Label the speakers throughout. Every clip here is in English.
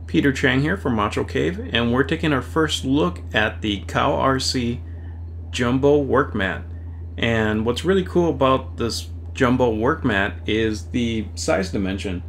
Speaker 1: Peter Chang here from Macho Cave, and we're taking our first look at the Cow RC Jumbo Work Mat. And what's really cool about this Jumbo Work Mat is the size dimension.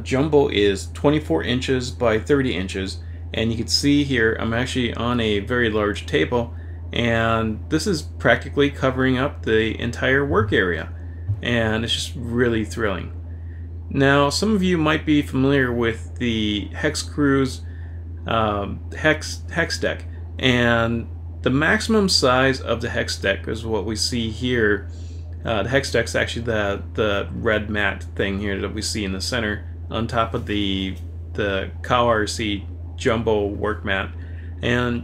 Speaker 1: Jumbo is 24 inches by 30 inches, and you can see here I'm actually on a very large table, and this is practically covering up the entire work area, and it's just really thrilling. Now, some of you might be familiar with the hex screws, hex deck, and the maximum size of the hex deck is what we see here. The hex deck is actually the red mat thing here that we see in the center on top of the Cow RC Jumbo Work Mat, and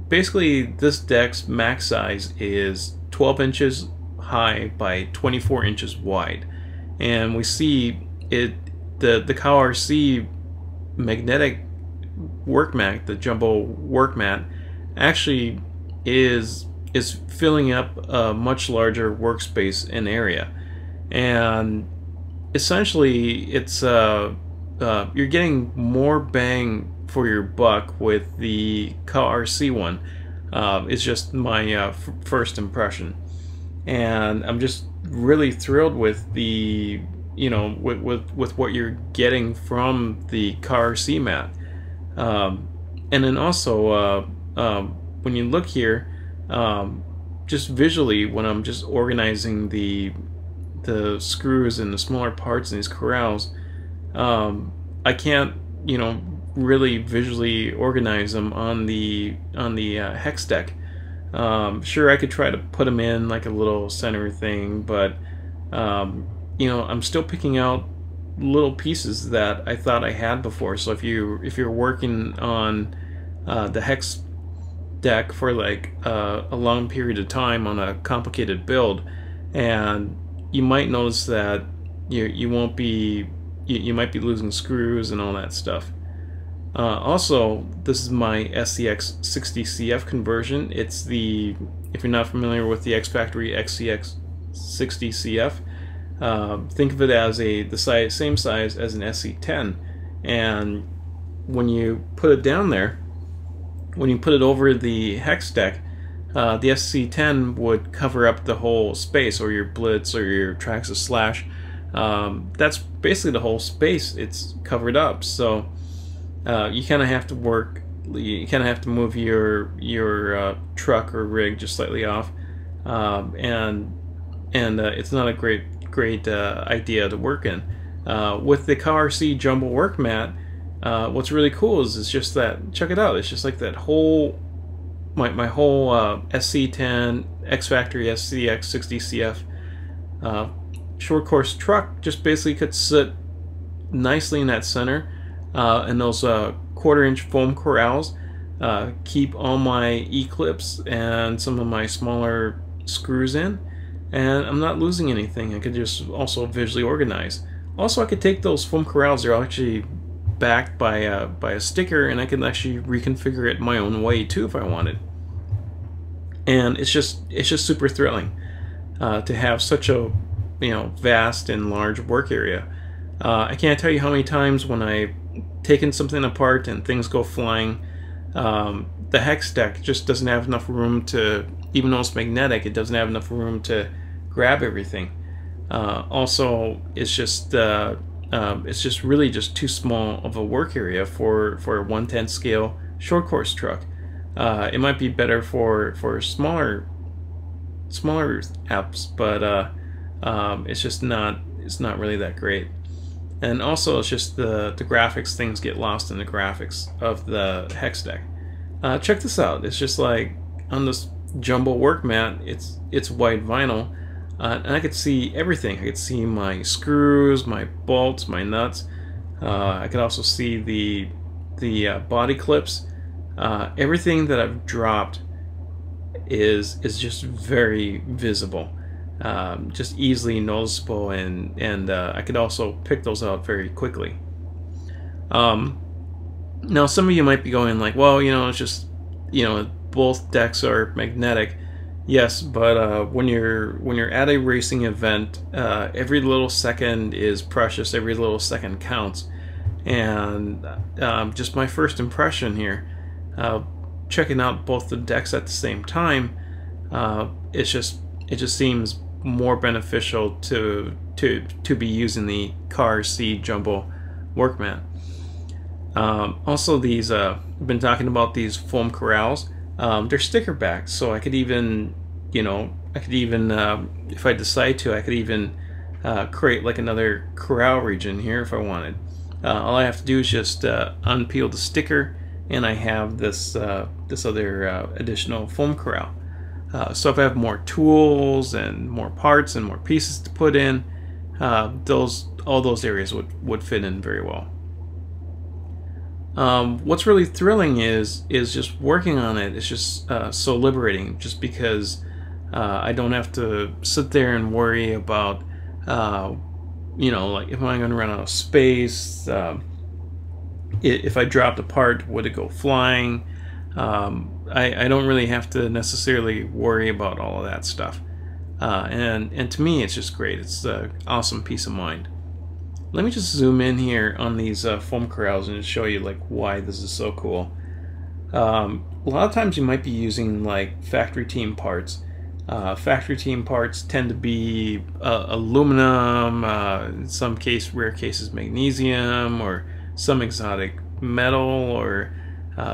Speaker 1: basically this deck's max size is 12 inches high by 24 inches wide, and we see the Cow RC magnetic work mat, the Jumbo Work Mat, actually is filling up a much larger workspace and area, and essentially it's you're getting more bang for your buck with the Cow RC one. It's just my first impression, and I'm just really thrilled with the with what you're getting from the Cow RC mat. And then also when you look here, just visually, when I'm just organizing the screws and the smaller parts in these corrals, I can't really visually organize them on the hex deck. Sure, I could try to put them in like a little center thing, but I'm still picking out little pieces that I thought I had before. So if you're working on the hex deck for like a long period of time on a complicated build, and you might notice that you might be losing screws and all that stuff. Also, this is my SCX 60CF conversion. It's if you're not familiar with the X Factory XCX 60CF, think of it as the same size as an SC10, and when you put it down there, when you put it over the hex deck, the SC10 would cover up the whole space, or your blitz, or your tracks of slash. That's basically the whole space. It's covered up, so you kind of have to work. You kind of have to move your truck or rig just slightly off, and it's not a great idea to work in. With the Cow RC Jumbo Work Mat, what's really cool is it's just that, check it out, it's just like that whole my whole SC10 X Factory SCX 60CF short course truck just basically could sit nicely in that center, and those 1/4-inch foam corrals keep all my E-clips and some of my smaller screws in, and I'm not losing anything. I could just also visually organize. Also, I could take those foam corrals, they're actually backed by a sticker, and I can actually reconfigure it my own way too if I wanted. And it's just super thrilling to have such a vast and large work area. I can't tell you how many times when I've taken something apart and things go flying, the hex deck just doesn't have enough room to, even though it's magnetic, it doesn't have enough room to grab everything. Also, it's just really just too small of a work area for a 1/10 scale short course truck. It might be better for smaller apps, but it's not really that great. And also, it's just the graphics, things get lost in the graphics of the hex deck. Check this out. It's just like on this Jumbo Work Mat, it's white vinyl, and I could see everything. I could see my screws, my bolts, my nuts. I could also see the body clips. Everything that I've dropped is just very visible, just easily noticeable, and I could also pick those out very quickly. Now, some of you might be going like, well, it's just both decks are magnetic. Yes, but when you're at a racing event, every little second is precious. Every little second counts, And just my first impression here, checking out both the decks at the same time, it just seems more beneficial to be using the RC Jumbo work mat. Also, these I've been talking about these foam corrals. They're sticker backed, so I could even, if I decide to, I could even create like another corral region here if I wanted. All I have to do is just unpeel the sticker, and I have this other additional foam corral. So if I have more tools and more parts and more pieces to put in, all those areas would fit in very well. What's really thrilling is just working on it. It's just so liberating, just because I don't have to sit there and worry about like if I'm going to run out of space, if I dropped a part, would it go flying? I don't really have to necessarily worry about all of that stuff, and to me it's just great. It's an awesome peace of mind. Let me just zoom in here on these foam corrals and just show you like why this is so cool. A lot of times you might be using like factory team parts. Factory team parts tend to be aluminum, in some rare cases magnesium, or some exotic metal, or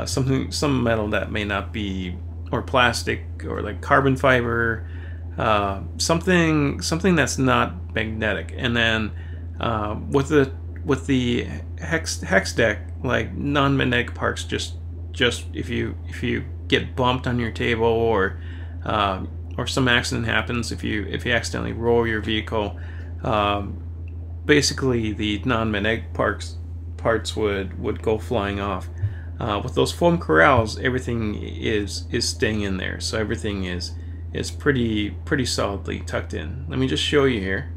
Speaker 1: some metal that may not be, or plastic, or like carbon fiber, something that's not magnetic. And then with the hex deck, like non-magnetic parts, just if you get bumped on your table, or some accident happens, if you accidentally roll your vehicle, basically the non-magnetic parts would go flying off. With those foam corrals, everything is staying in there, so everything is pretty solidly tucked in. Let me just show you here.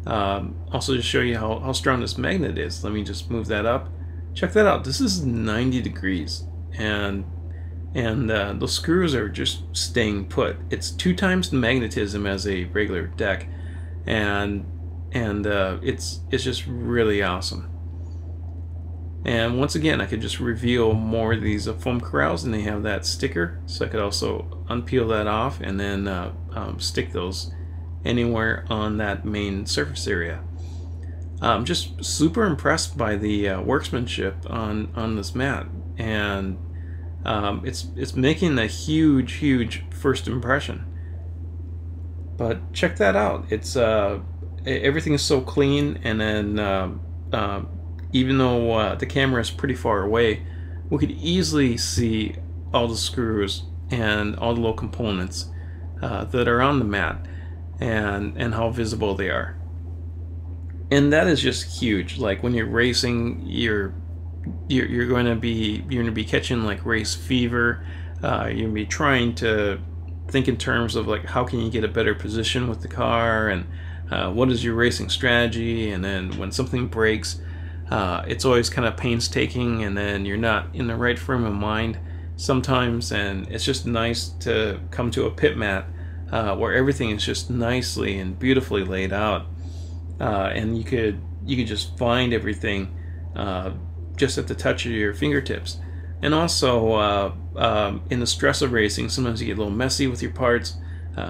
Speaker 1: Also, just show you how strong this magnet is. Let me just move that up. Check that out. This is 90 degrees, and those screws are just staying put. It's 2 times the magnetism as a regular deck, and it's just really awesome. And once again, I could just reveal more of these foam corrals, and they have that sticker, so I could also unpeel that off and then stick those anywhere on that main surface area. I'm just super impressed by the workmanship on this mat, and it's making a huge first impression. But check that out. It's everything is so clean, and then even though the camera is pretty far away, we could easily see all the screws and all the little components that are on the mat, and how visible they are. And that is just huge. Like when you're racing, you're going to be catching like race fever. You're going to be trying to think in terms of like how can you get a better position with the car, and what is your racing strategy. And then when something breaks, it's always kind of painstaking, and then you're not in the right frame of mind sometimes, and it's just nice to come to a pit mat where everything is just nicely and beautifully laid out, and you could just find everything just at the touch of your fingertips. And also in the stress of racing, sometimes you get a little messy with your parts,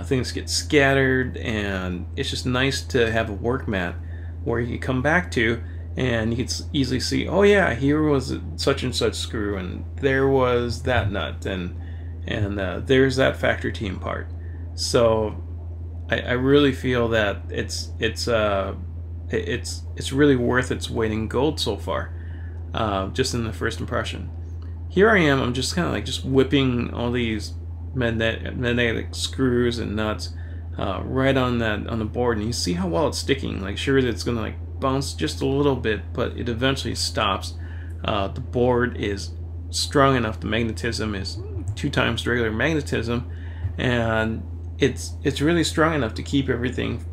Speaker 1: things get scattered, and it's just nice to have a work mat where you can come back to, and you can easily see, oh yeah, here was such and such screw, and there was that nut, and there's that factory team part. So I really feel that it's really worth its weight in gold so far, just in the first impression. Here I am, I'm just kind of like just whipping all these magnetic screws and nuts right on the board, and you see how well it's sticking. Like, sure, it's gonna like bounce just a little bit, but it eventually stops. The board is strong enough. The magnetism is 2 times the regular magnetism, and it's really strong enough to keep everything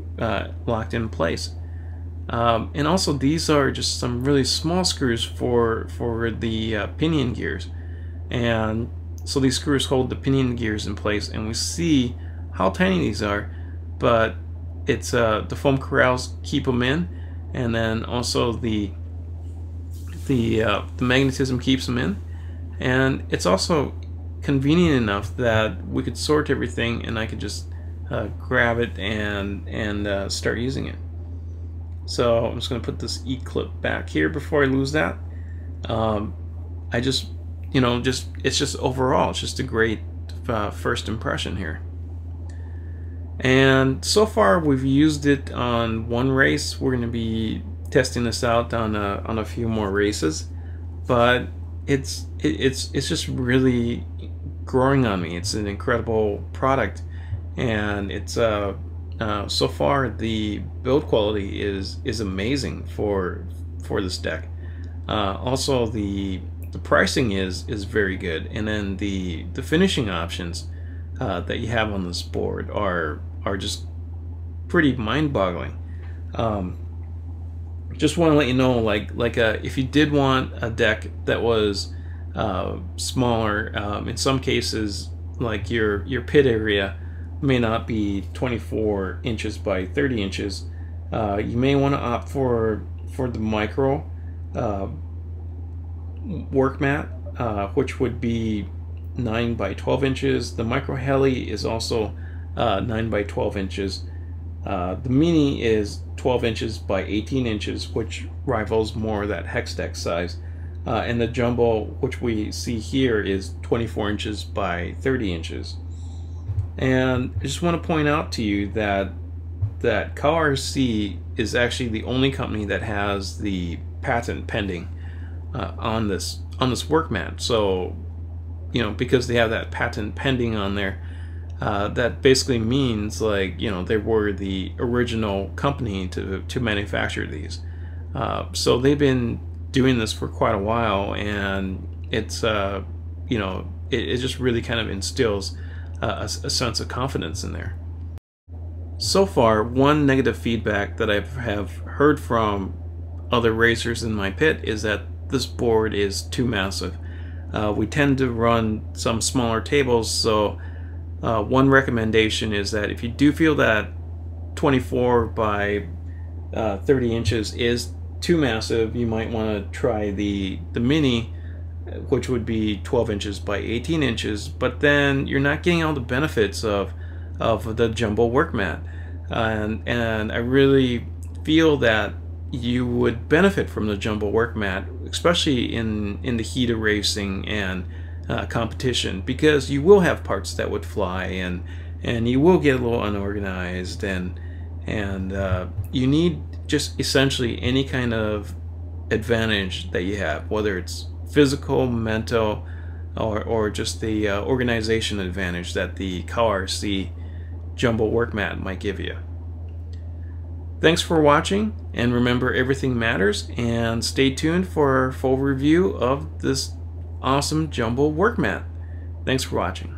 Speaker 1: locked in place. And also, these are just some really small screws for the pinion gears, and so these screws hold the pinion gears in place, and we see how tiny these are, but it's the foam corrals keep them in, and then also the the magnetism keeps them in, and it's also convenient enough that we could sort everything and I could just grab it and start using it. So I'm just going to put this E-clip back here before I lose that. I just, it's just overall, it's just a great first impression here. And so far we've used it on one race. We're going to be testing this out on a few more races, but it's just really growing on me. It's an incredible product, and it's so far the build quality is amazing for this deck. Also the pricing is very good, and then the finishing options that you have on this board are just pretty mind-boggling. Just want to let you know, if you did want a deck that was smaller, in some cases, like your pit area may not be 24 inches by 30 inches. You may want to opt for the micro work mat, which would be 9 by 12 inches. The micro heli is also 9 by 12 inches. The mini is 12 inches by 18 inches, which rivals more that hex deck size. And the jumbo, which we see here, is 24 inches by 30 inches. And I just want to point out to you that RC is actually the only company that has the patent pending on this work mat. So, because they have that patent pending on there, that basically means they were the original company to manufacture these. So they've been doing this for quite a while, and it's it just really kind of instills a sense of confidence in there. So far, one negative feedback that I have heard from other racers in my pit is that this board is too massive. We tend to run some smaller tables, so one recommendation is that if you do feel that 24 by 30 inches is too massive, you might want to try the mini, which would be 12 inches by 18 inches, but then you're not getting all the benefits of the jumbo work mat. And I really feel that you would benefit from the jumbo work mat, especially in the heat of racing and competition, because you will have parts that would fly, and you will get a little unorganized, and you need just essentially any kind of advantage that you have, whether it's physical, mental, or just the organization advantage that the RC jumbo work mat might give you. Thanks for watching, and remember, everything matters, and stay tuned for a full review of this awesome jumbo work mat. Thanks for watching.